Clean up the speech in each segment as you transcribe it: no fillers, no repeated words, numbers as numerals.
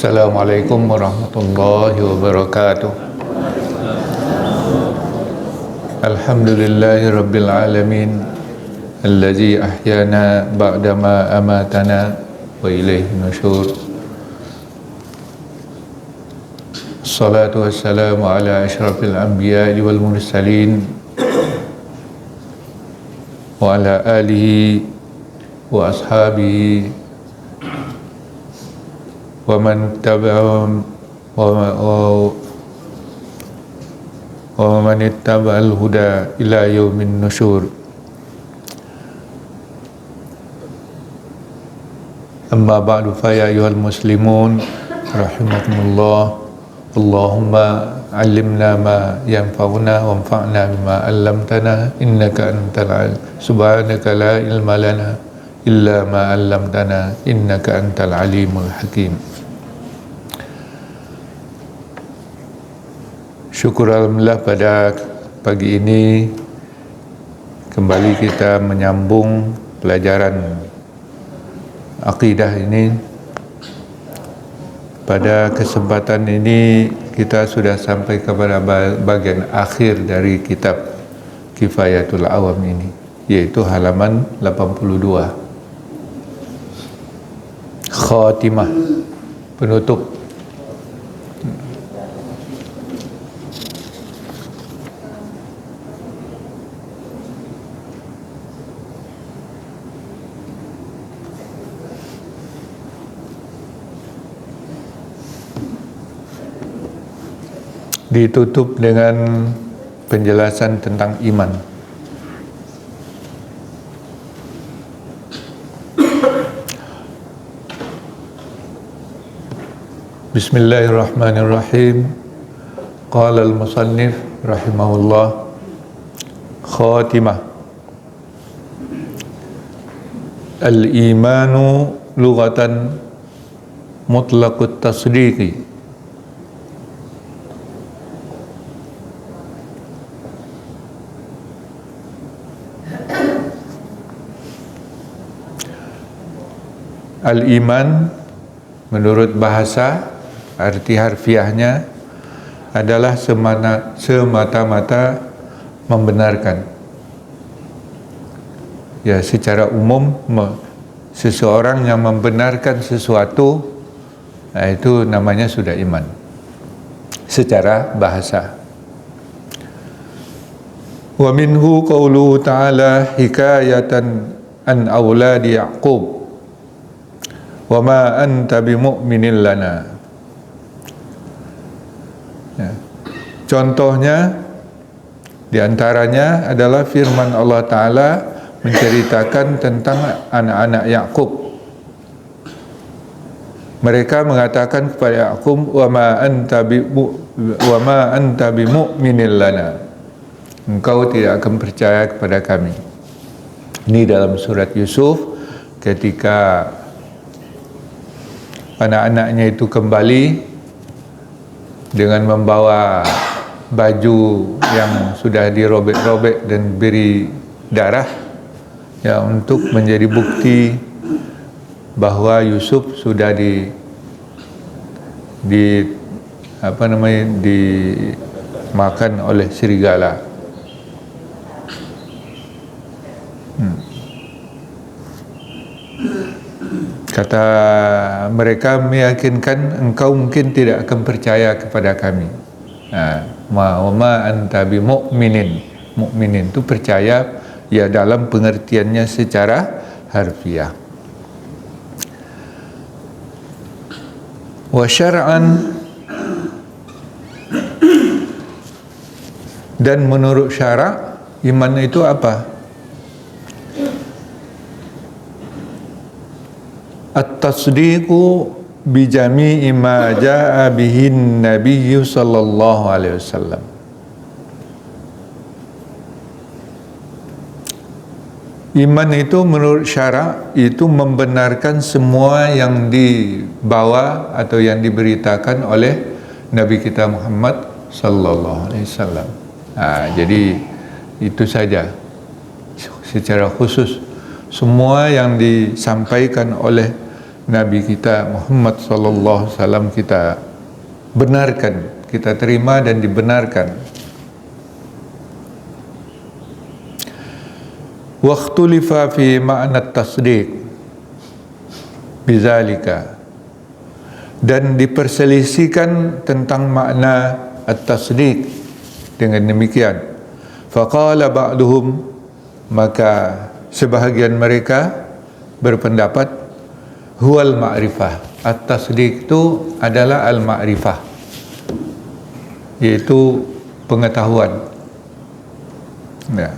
Assalamualaikum warahmatullahi wabarakatuh. Alhamdulillahi rabbil alamin, allazi ahyana ba'dama amatana wa ilaihi nusyur. Assalatu wassalamu ala asyrafil anbiya'i wal mursalin wa ala alihi wa ashabihi wa man tabi'ahum wa man ittaba'al huda ila yaumin nusyur. Amma ba'du, fa ya ayyuhal muslimun rahimakumullah, Allahumma 'allimna ma yanfa'una wanfa'na bima 'allamtana innaka antal subhanaka la ilma lana illa ma 'allamtana innaka antal alimul hakim. Syukur alhamdulillah, pada pagi ini kembali kita menyambung pelajaran akidah ini. Pada kesempatan ini kita sudah sampai kepada bagian akhir dari kitab Kifayatul Awam ini, yaitu halaman 82. Khatimah, penutup. Ditutup dengan penjelasan tentang iman. Bismillahirrahmanirrahim. Qala al-musannif rahimahullah, khatimah. Al-imanu lughatan mutlaqut tasdiqi, al-iman menurut bahasa, arti harfiahnya adalah semata-mata membenarkan. Ya, secara umum seseorang yang membenarkan sesuatu, itu namanya sudah iman secara bahasa. Wa minhu qauluhu ta'ala hikayatan an auladi Ya'qub wa ma anta bimu'minin lana. Ya. Contohnya diantaranya adalah firman Allah Ta'ala menceritakan tentang anak-anak Ya'qub. Mereka mengatakan kepada Ya'qub, wa ma anta bimu'minin lana, engkau tidak akan percaya kepada kami. Ini dalam surat Yusuf, ketika anak-anaknya itu kembali dengan membawa baju yang sudah dirobek-robek dan beri darah, ya, untuk menjadi bukti bahwa Yusuf sudah dimakan oleh serigala. Kata mereka, meyakinkan engkau mungkin tidak akan percaya kepada kami. Ma anta bi mu'minin. Mu'minin itu percaya, ya, dalam pengertiannya secara harfiah. Wa syar'an, dan menurut syarak, iman itu apa? At-tasdiqu bi jami'i ma jaa'a bihin nabiyyu sallallahu alaihi wasallam. Iman itu menurut syarak itu membenarkan semua yang dibawa atau yang diberitakan oleh Nabi kita Muhammad sallallahu alaihi wasallam. Jadi itu saja secara khusus. Semua yang disampaikan oleh Nabi kita Muhammad sallallahu alaihi wasallam kita benarkan, kita terima dan dibenarkan. Waqtulifa fi ma'na at-tasdiq bizalika, dan diperselisihkan tentang makna at-tasdiq dengan demikian. Faqala ba'duhum, maka sebahagian mereka berpendapat huwal ma'rifah, at-tasdiq itu adalah al-ma'rifah, yaitu pengetahuan. Ya.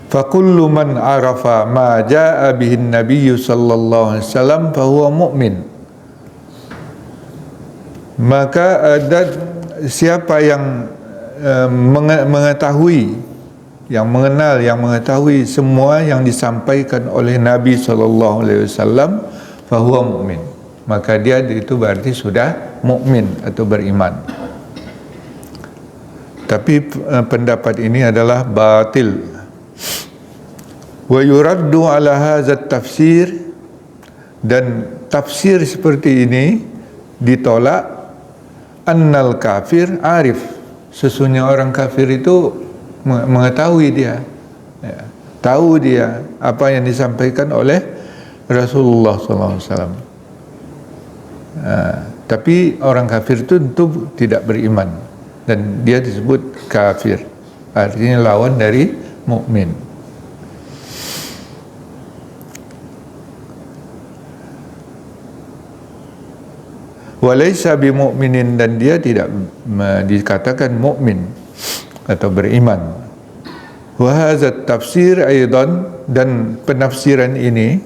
Fakullu man arafa ma jaa bihin nabiyyu sallallahu alaihi wasallam fahuwa mu'min. Maka ada siapa yang mengetahui, yang mengenal, yang mengetahui semua yang disampaikan oleh Nabi sallallahu alaihi wasallam, fahuwa mu'min, maka dia itu berarti sudah mukmin atau beriman. Tapi pendapat ini adalah batil. Wa yuraddu ala hadzal tafsir, dan tafsir seperti ini ditolak. Annal kafir arif, sesungguhnya orang kafir itu mengetahui dia, ya, tahu dia apa yang disampaikan oleh Rasulullah SAW. Tapi orang kafir itu tentu tidak beriman, dan dia disebut kafir, artinya lawan dari mukmin. Walaysa bimu'minin, dan dia tidak dikatakan mukmin atau beriman. Wa hadzal tafsir aidan, dan penafsiran ini,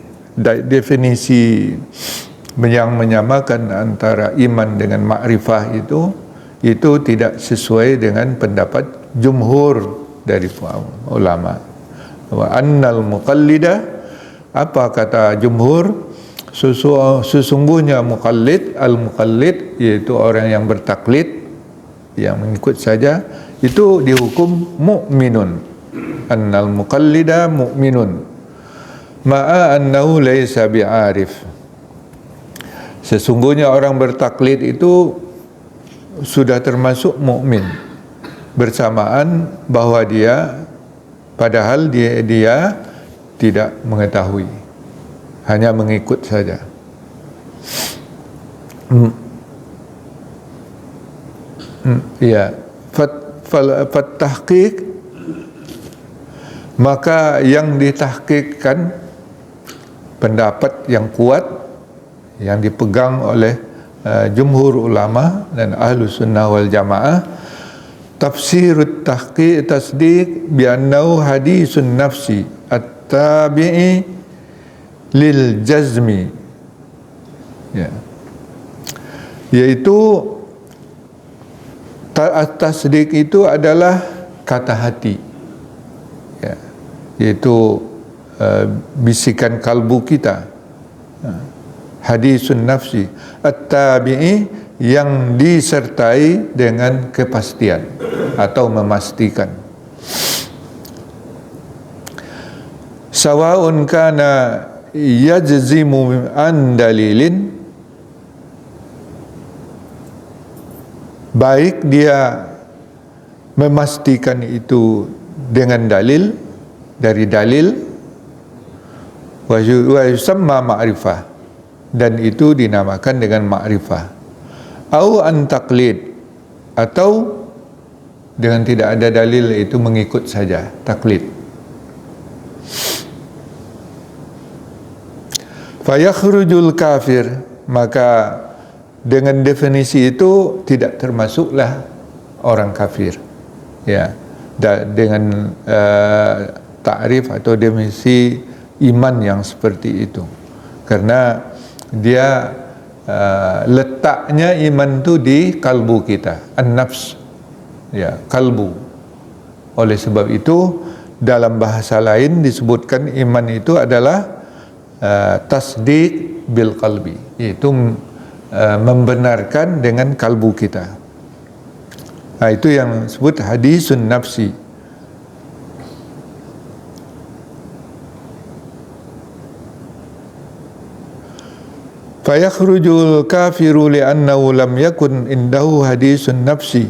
definisi yang menyamakan antara iman dengan ma'rifah itu tidak sesuai dengan pendapat jumhur dari ulama. Wa annal muqallida, apa kata jumhur? Sesungguhnya muqallid, al-muqallid yaitu orang yang bertaklid, yang mengikut saja, itu dihukum mukminun. Annal muqallida mukminun ma'a annahu laisa bi'arif. Sesungguhnya orang bertaklid itu sudah termasuk mukmin, bersamaan bahwa dia padahal dia tidak mengetahui, hanya mengikut saja. Ya, tahqiq, maka yang ditahqiqkan, pendapat yang kuat yang dipegang oleh jumhur ulama dan ahlu sunnah wal jamaah, tafsirut tahqiq tasdiq bi annahu hadisun nafsi at-tabi'i lil jazmi, ya, yaitu tasdik itu adalah kata hati, ya, yaitu bisikan kalbu kita, hadisun nafsi at-tabi'i, yang disertai dengan kepastian atau memastikan. Sawa'un kana yajzimu an dalilin, baik dia memastikan itu dengan dalil, dari dalil, wa yusamma ma'rifah, dan itu dinamakan dengan ma'rifah, au an taqlid, atau dengan tidak ada dalil, itu mengikut saja, taklid. Fayakhrujul kafir, maka dengan definisi itu tidak termasuklah orang kafir, ya, dengan takrif atau definisi iman yang seperti itu, karena dia letaknya iman itu di kalbu kita, an-nafs, ya, kalbu. Oleh sebab itu dalam bahasa lain disebutkan iman itu adalah tasdiq bil qalbi, yaitu membenarkan dengan kalbu kita. Nah, itu yang disebut hadisun nafsi. Fayakhrujul kafiru li'annahu lam yakun indahu hadisun nafsi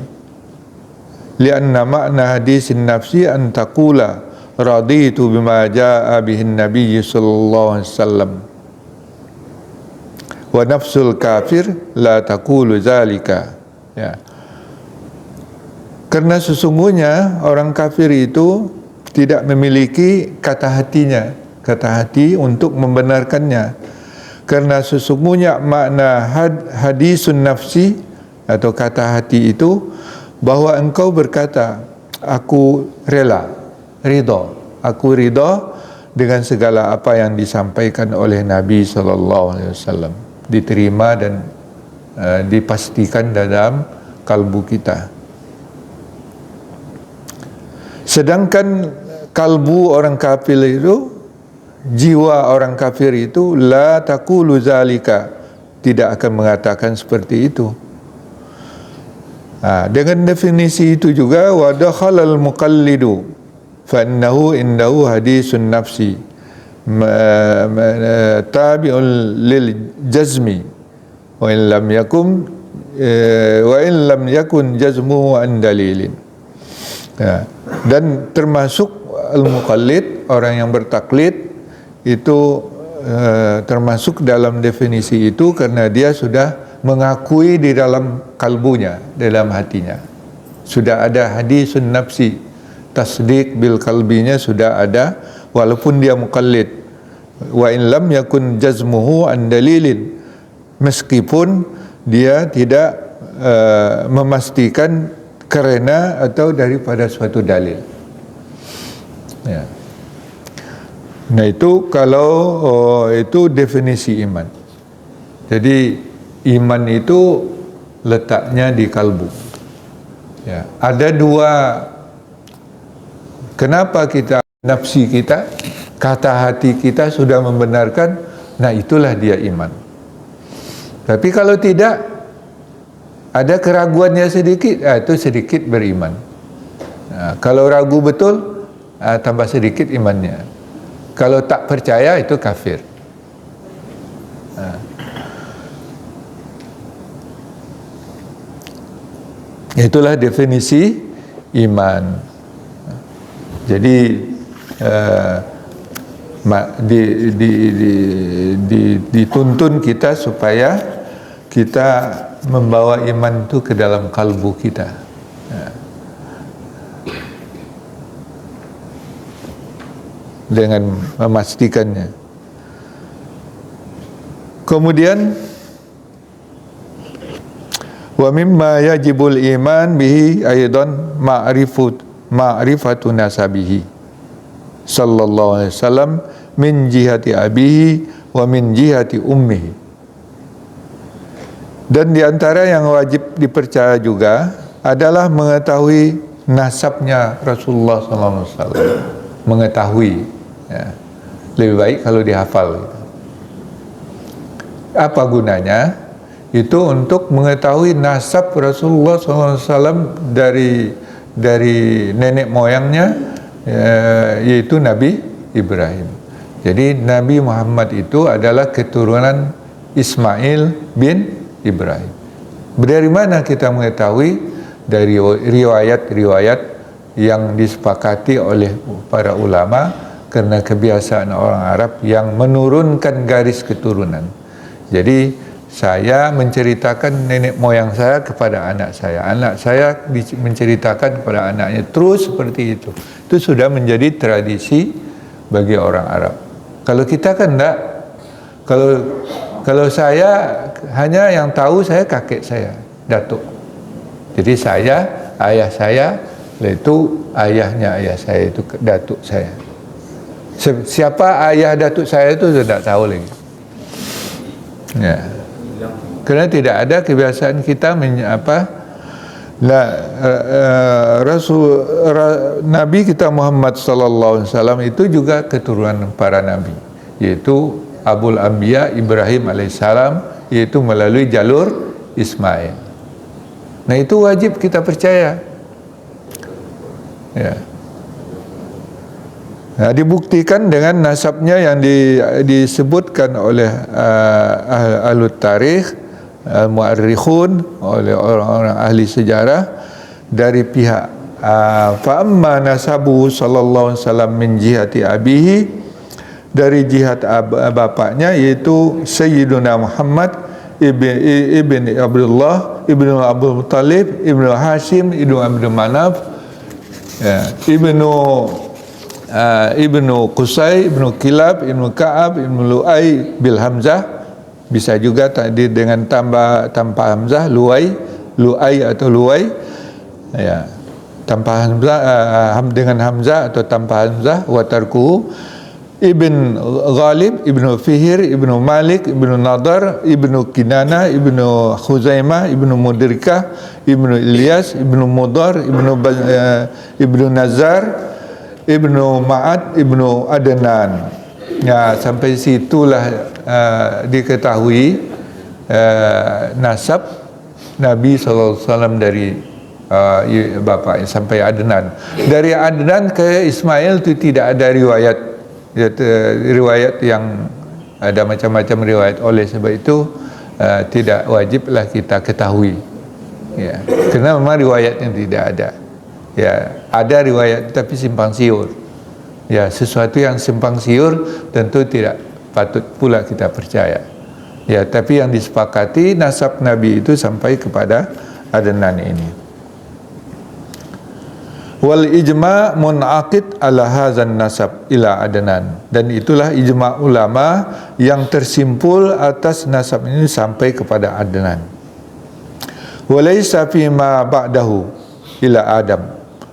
li'anna ma'na hadisin nafsi an taqula raditu bima ja'a bihin nabiy sallallahu alaihi wasallam wa nafsul kafir la taqulu zalika. Ya. Karena sesungguhnya orang kafir itu tidak memiliki kata hati untuk membenarkannya. Karena sesungguhnya makna hadisun nafsi atau kata hati itu bahwa engkau berkata, aku rela, aku ridha dengan segala apa yang disampaikan oleh Nabi SAW, diterima dan dipastikan dalam kalbu kita. Sedangkan kalbu orang kafir itu, jiwa orang kafir itu, la taqulu zalika, tidak akan mengatakan seperti itu. Dengan definisi itu juga, wa dakhalal muqallidu fa innahu indahu hadisun nafsi tabi'un lil jazmi wa in lam yakun jazmuhu an dalilin. Dan termasuk al-muqallid, orang yang bertaklid, itu termasuk dalam definisi itu karena dia sudah mengakui di dalam kalbunya, dalam hatinya sudah ada hadisun nafsi, tasdik bil kalbinya sudah ada, walaupun dia muqallid. Wa in lam yakun jazmuhu an dalilin, meskipun dia tidak memastikan karena atau daripada suatu dalil. Ya. Nah itu kalau itu definisi iman. Jadi iman itu letaknya di kalbu. Ya, ada dua. Kenapa kita nafsi kita, kata hati kita sudah membenarkan, nah itulah dia iman. Tapi kalau tidak, ada keraguannya sedikit, itu sedikit beriman. Nah, kalau ragu betul, tambah sedikit imannya. Kalau tak percaya itu kafir. Itulah definisi iman. Jadi dituntun kita supaya kita membawa iman itu ke dalam kalbu kita. Dengan memastikannya. Kemudian wa mimma yajibul iman bihi aidan ma'rifatu nasabihi sallallahu alaihi wasallam min jihati abihi wa min jihati ummihi. Dan di antara yang wajib dipercaya juga adalah mengetahui nasabnya Rasulullah sallallahu alaihi wasallam. Mengetahui, ya. Lebih baik kalau dihafal. Apa gunanya? Itu untuk mengetahui nasab Rasulullah SAW dari nenek moyangnya, yaitu Nabi Ibrahim. Jadi Nabi Muhammad itu adalah keturunan Ismail bin Ibrahim. Dari mana kita mengetahui? Dari riwayat-riwayat yang disepakati oleh para ulama, karena kebiasaan orang Arab yang menurunkan garis keturunan. Jadi saya menceritakan nenek moyang saya kepada anak saya menceritakan kepada anaknya, terus seperti itu. Itu sudah menjadi tradisi bagi orang Arab. Kalau kita kan enggak. Kalau saya hanya yang tahu saya kakek saya, datuk. Jadi ayah saya, itu ayahnya ayah saya, itu datuk saya. Siapa ayah datuk saya itu saya tidak tahu lagi. Ya. Kerana tidak ada kebiasaan kita Nabi kita Muhammad sallallahu alaihi wasallam itu juga keturunan para nabi, yaitu Abul Anbiya Ibrahim alaihissalam, yaitu melalui jalur Ismail. Nah itu wajib kita percaya. Ya. Dibuktikan dengan nasabnya yang disebutkan oleh ahli tarikh, mu'arrikhun, oleh orang-orang ahli sejarah dari pihak fa amma nasabu sallallahu alaihi wasallam min jihati abihi, dari jihad bapaknya, yaitu Sayyiduna Muhammad ibn Abdullah ibn Abdul Muttalib ibn Hashim ibn Abdul Manaf, ibnu Qusay ibnu Kilab ibnu Ka'ab ibnu Lu'ay bil Hamzah, bisa juga tadi dengan tanpa Hamzah, Lu'ay atau Lu'ay, ya, tanpa Hamzah, dengan Hamzah atau tanpa Hamzah. Wa tarkuhu ibn Ghalib ibnu Fihir ibnu Malik ibnu Nadar ibnu Kinana ibnu Khuzaimah ibnu Mudrikah ibnu Ilyas ibnu Mudar ibnu Nazar ibnu Ma'ad ibnu Adnan. Ya, sampai situlah diketahui nasab Nabi SAW dari bapaknya sampai Adnan. Dari Adnan ke Ismail itu tidak ada riwayat yang ada macam-macam riwayat. Oleh sebab itu tidak wajiblah kita ketahui, ya, kerana memang riwayat yang tidak ada. Ya, ada riwayat tapi simpang siur. Ya, sesuatu yang simpang siur tentu tidak patut pula kita percaya. Ya, tapi yang disepakati nasab Nabi itu sampai kepada Adnan ini. Wal ijma' munaqid ala hadzan nasab ila Adnan, dan itulah ijma' ulama yang tersimpul atas nasab ini sampai kepada Adnan. Walaysa fi ma ba'dahu ila Adam,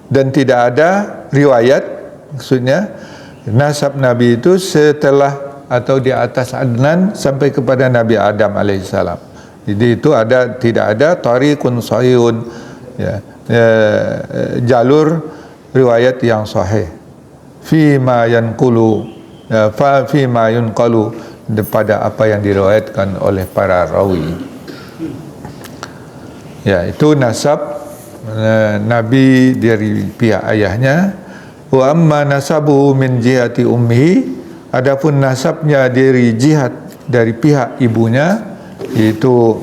dan tidak ada riwayat, maksudnya nasab Nabi itu setelah atau di atas Adnan sampai kepada Nabi Adam alaihissalam. Jadi itu tidak ada tariqun sahihun, ya, jalur riwayat yang sahih fi ma yanqulu fi ma yunqalu, pada apa yang diriwayatkan oleh para rawi. Ya, itu nasab Nabi dari pihak ayahnya. Wa amma nasabu min jihati ummihi, adapun nasabnya dari pihak ibunya, yaitu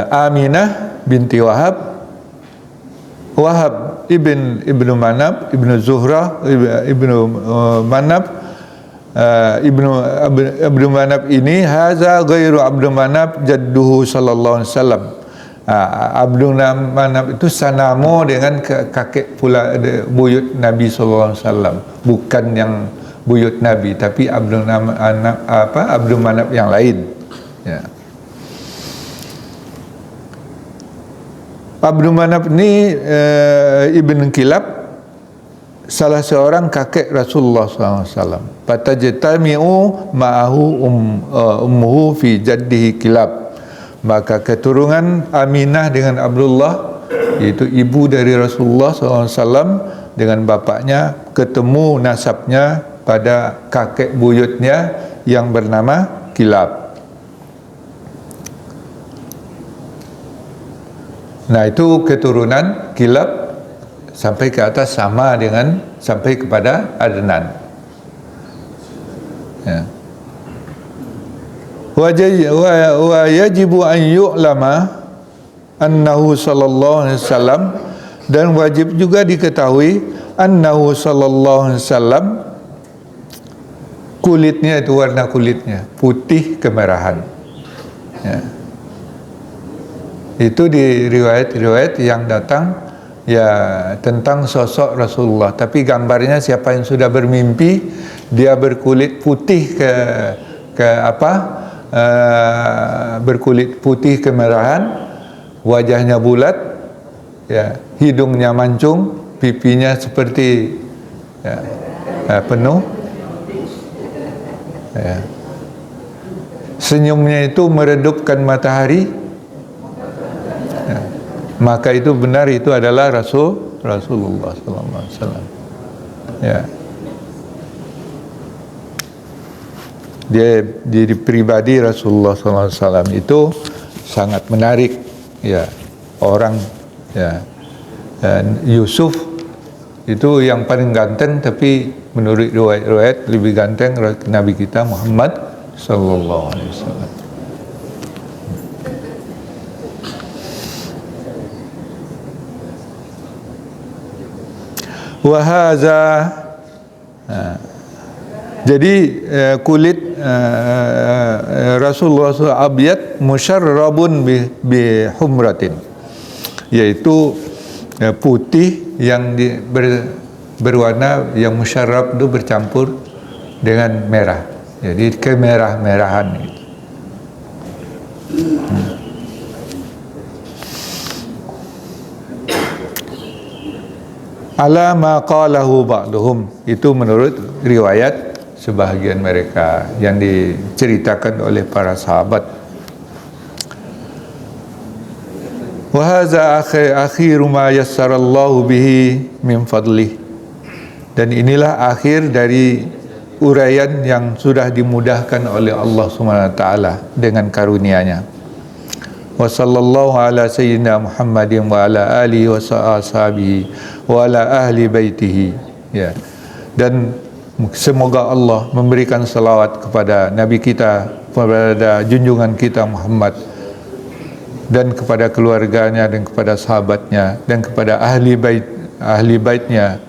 Aminah binti Wahab ibnu Manab ibnu Zuhrah ibnu Manab ibnu Manab ini haza ghairu Abdul Manab jadduhu sallallahu alaihi wasallam. Abdul Manaf itu sanamo dengan kakek pula buyut Nabi sallallahu alaihi wasallam, bukan yang buyut Nabi, tapi Abdul Manaf yang lain. Ya. Abdul Manaf ini Ibn Kilab, salah seorang kakek Rasulullah SAW. Fatajtami'u ma'ahu ummuhu fi jaddihi Kilab. Maka keturunan Aminah dengan Abdullah, yaitu ibu dari Rasulullah SAW, dengan bapaknya ketemu nasabnya pada kakek buyutnya yang bernama Kilab. Nah, itu keturunan Kilab sampai ke atas sama dengan sampai kepada Adnan. Ya. Wa yajibu an yu'lama annahu sallallahu alaihi wasallam, dan wajib juga diketahui annahu sallallahu alaihi wasallam, kulitnya itu warna kulitnya putih kemerahan. Ya. Itu di riwayat-riwayat yang datang ya tentang sosok Rasulullah, tapi gambarnya siapa yang sudah bermimpi dia berkulit putih berkulit putih kemerahan, wajahnya bulat, ya, hidungnya mancung, pipinya seperti ya, penuh, ya. Senyumnya itu meredupkan matahari, ya. Maka itu benar, itu adalah Rasulullah SAW. Ya. Dia diri pribadi Rasulullah SAW itu sangat menarik, ya, orang, ya. Dan Yusuf Itu yang paling ganteng, tapi menurut riwayat lebih ganteng Nabi kita Muhammad sallallahu alaihi wasallam. Wa hadza, jadi kulit Rasulullah SAW abyad musyarrabun bi humratin, yaitu putih yang berwarna, yang musyarrab itu bercampur dengan merah, jadi kemerah-merahan gitu. Ala ma qalahu ba'duhum, itu menurut riwayat sebahagian mereka yang diceritakan oleh para sahabat. Wa hadza akhiru ma yassarallahu bihi min fadlih, dan inilah akhir dari uraian yang sudah dimudahkan oleh Allah Subhanahu wa taala dengan karunia-Nya. Wa sallallahu ala sayyidina Muhammadin wa ala alihi wa sahbihi wa ala ahli baitihi. Ya. Dan semoga Allah memberikan salawat kepada Nabi kita, kepada junjungan kita Muhammad, dan kepada keluarganya, dan kepada sahabatnya, dan kepada ahli baitnya,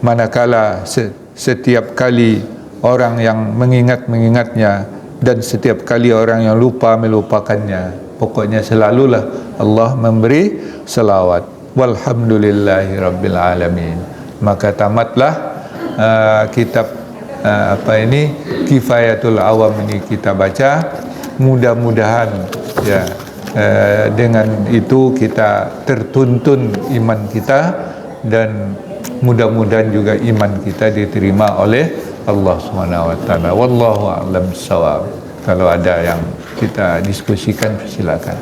manakala setiap kali orang yang mengingatnya, dan setiap kali orang yang lupa melupakannya. Pokoknya selalulah Allah memberi selawat. Walhamdulillahi rabbil alamin. Maka tamatlah kitab Kifayatul Awam ini kita baca. Mudah-mudahan ya dengan itu kita tertuntun iman kita, dan mudah-mudahan juga iman kita diterima oleh Allah Subhanahu wa taala. Wallahu a'lam bissawab. Kalau ada yang kita diskusikan, silakan.